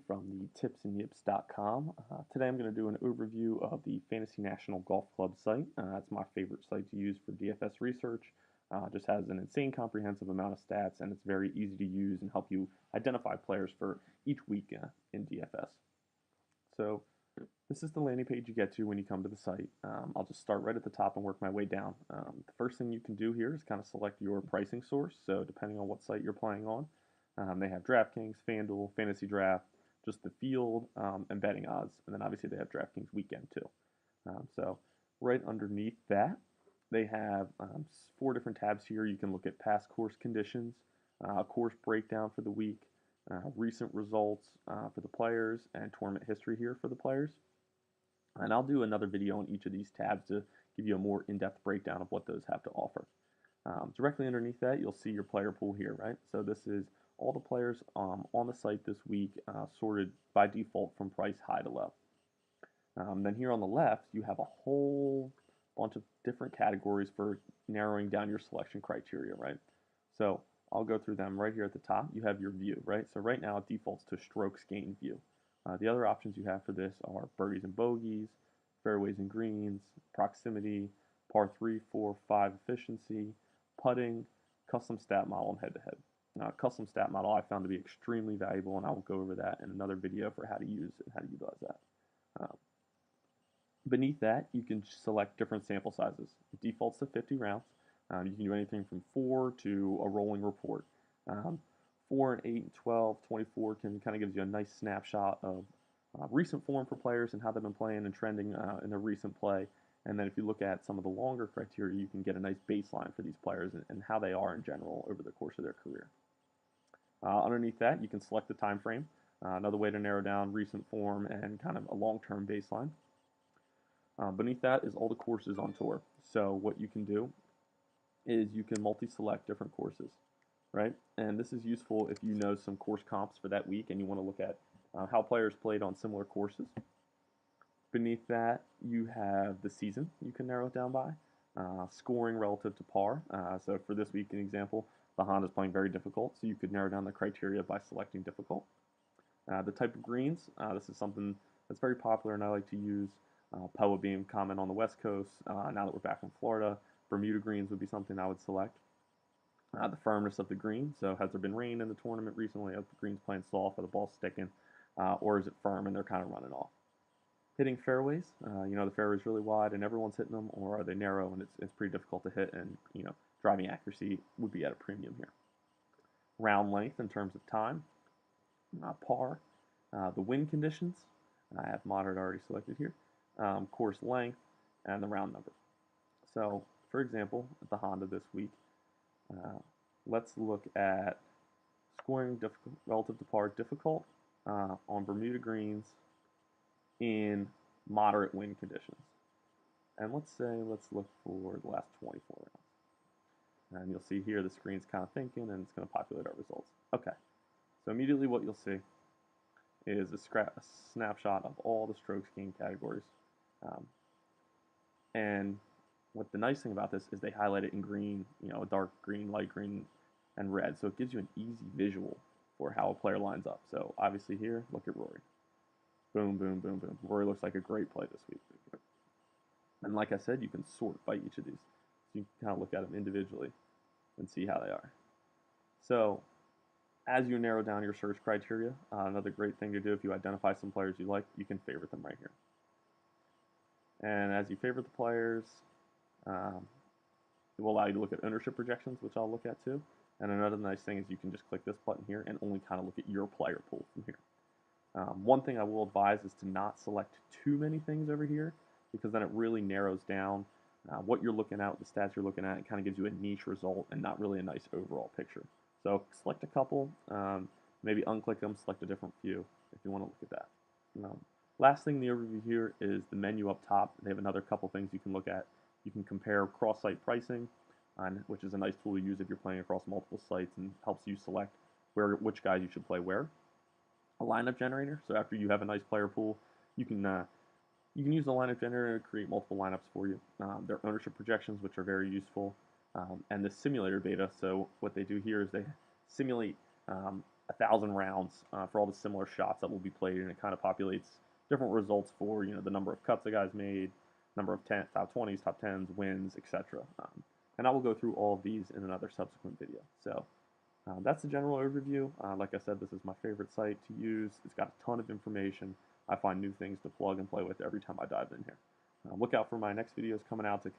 from the tipsandyips.com. Today I'm going to do an overview of the Fantasy National Golf Club site. It's my favorite site to use for DFS research. Just has an insane comprehensive amount of stats, and it's very easy to use and help you identify players for each week in DFS. So this is the landing page you get to when you come to the site. I'll just start right at the top and work my way down. The first thing you can do here is kind of select your pricing source. So depending on what site you're playing on, they have DraftKings, FanDuel, Fantasy Draft, just the field, and betting odds. And then obviously they have DraftKings Weekend too. So right underneath that, they have 4 different tabs here. You can look at past course conditions, course breakdown for the week, recent results for the players, and tournament history here for the players. And I'll do another video on each of these tabs to give you a more in-depth breakdown of what those have to offer. Directly underneath that, you'll see your player pool here, right? So this is all the players on the site this week, sorted by default from price high to low. Then here on the left, you have a whole bunch of different categories for narrowing down your selection criteria, right? So I'll go through them right here at the top. You have your view, right? So right now it defaults to strokes gained view. The other options you have for this are birdies and bogeys, fairways and greens, proximity, par 3, 4, 5 efficiency, putting, custom stat model, and head-to-head. Custom stat model I found to be extremely valuable, and I will go over that in another video for how to use it, how to utilize that. Beneath that, you can select different sample sizes. It defaults to 50 rounds. You can do anything from 4 to a rolling report. 4 and 8 and 12, 24 kind of gives you a nice snapshot of recent form for players and how they've been playing and trending in their recent play. And then if you look at some of the longer criteria, you can get a nice baseline for these players and how they are in general over the course of their career. Underneath that, you can select the time frame. Another way to narrow down recent form and kind of a long-term baseline. Beneath that is all the courses on tour. So what you can do is you can multi-select different courses, right? And this is useful if you know some course comps for that week and you want to look at how players played on similar courses. Beneath that, you have the season you can narrow it down by, scoring relative to par. So for this week, an example, the Honda's playing very difficult, so you could narrow down the criteria by selecting difficult. The type of greens, this is something that's very popular and I like to use. POA being common on the West Coast. Now that we're back in Florida, Bermuda greens would be something I would select. The firmness of the green, so has there been rain in the tournament recently? Are the greens playing soft, are the balls sticking, or is it firm and they're kind of running off? Hitting fairways, the fairway's really wide and everyone's hitting them, or are they narrow and it's pretty difficult to hit, and driving accuracy would be at a premium here. Round length in terms of time, par, the wind conditions, I have moderate already selected here, course length, and the round number. So, for example, at the Honda this week, let's look at scoring difficult, relative to par difficult on Bermuda greens in moderate wind conditions. And let's look for the last 24 rounds. And you'll see here the screen's kind of thinking and it's going to populate our results. Okay, so immediately what you'll see is a snapshot of all the strokes gained categories. And what the nice thing about this is they highlight it in green, a dark green, light green, and red. So it gives you an easy visual for how a player lines up. So obviously here, look at Rory. Boom, boom, boom, boom. Rory looks like a great play this week. And like I said, you can sort by each of these. So you can kind of look at them individually and see how they are. So as you narrow down your search criteria, another great thing to do if you identify some players you like, you can favorite them right here. And as you favorite the players, it will allow you to look at ownership projections, which I'll look at too. And another nice thing is you can just click this button here and only kind of look at your player pool from here. One thing I will advise is to not select too many things over here, because then it really narrows down what you're looking at, the stats you're looking at. It kind of gives you a niche result and not really a nice overall picture. So select a couple, maybe unclick them, select a different view if you want to look at that. Last thing in the overview here is the menu up top. They have another couple things you can look at. You can compare cross-site pricing, which is a nice tool to use if you're playing across multiple sites and helps you select which guys you should play where. A lineup generator, so after you have a nice player pool, you can use the lineup generator to create multiple lineups for you. There are ownership projections, which are very useful, and the simulator data. So what they do here is they simulate 1,000 rounds for all the similar shots that will be played, and it kind of populates different results for the number of cuts the guys made, number of top 20s, top 10s, wins, etc. And I will go through all of these in another subsequent video. So that's the general overview. Like I said, this is my favorite site to use. It's got a ton of information. I find new things to plug and play with every time I dive in here. Look out for my next videos coming out to kind of